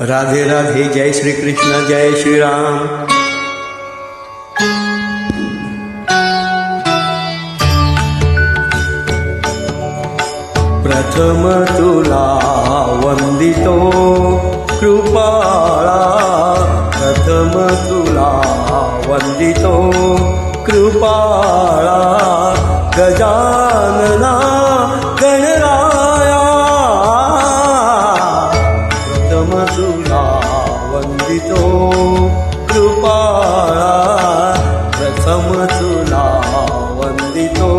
राधे राधे, जय श्री कृष्ण, जय श्री राम। प्रथम तुला वंदितो कृपाळा, प्रथम तुला वंदितो कृपाळा, गजानना गणराया। प्रथम तुला वंदितो कृपाळा, प्रथम तुला वंदितो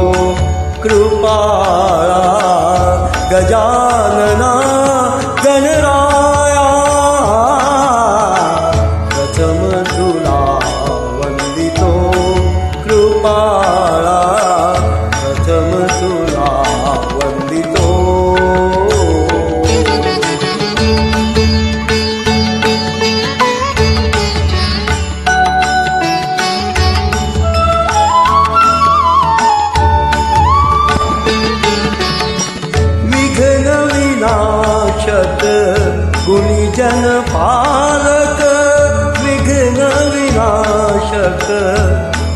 कृपाळा, गजानना गणराया। प्रथम तुला वंदितो कृपाळा, प्रथम तुला वंदितो। विनाशक गुणीजन पालक, विघ्न विनाशक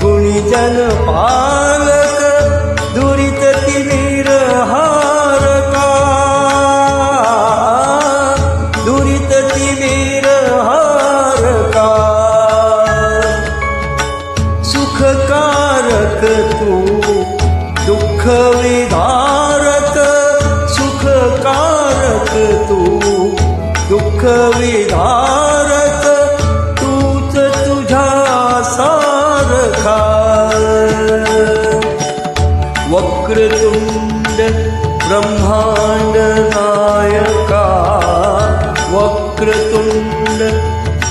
गुणीजन पालक, दुरित तिमिर हारका, दुरित तिमिर हारका। सुखकारक तू दुःख विदारक, सुखकारक तू दुःख विदारक, तूच तुझ्या सारखा। वक्रतुंड ब्रह्मांड नायका, वक्रतुंड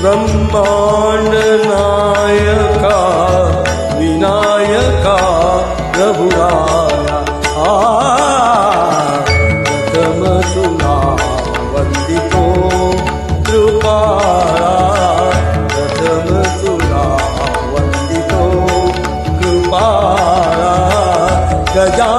ब्रह्मांड नायका, विनायका प्रभुराया। प्रथम तुला वंदितो कृपाळा, प्रथम तुला वंदितो कृपाळा, गजा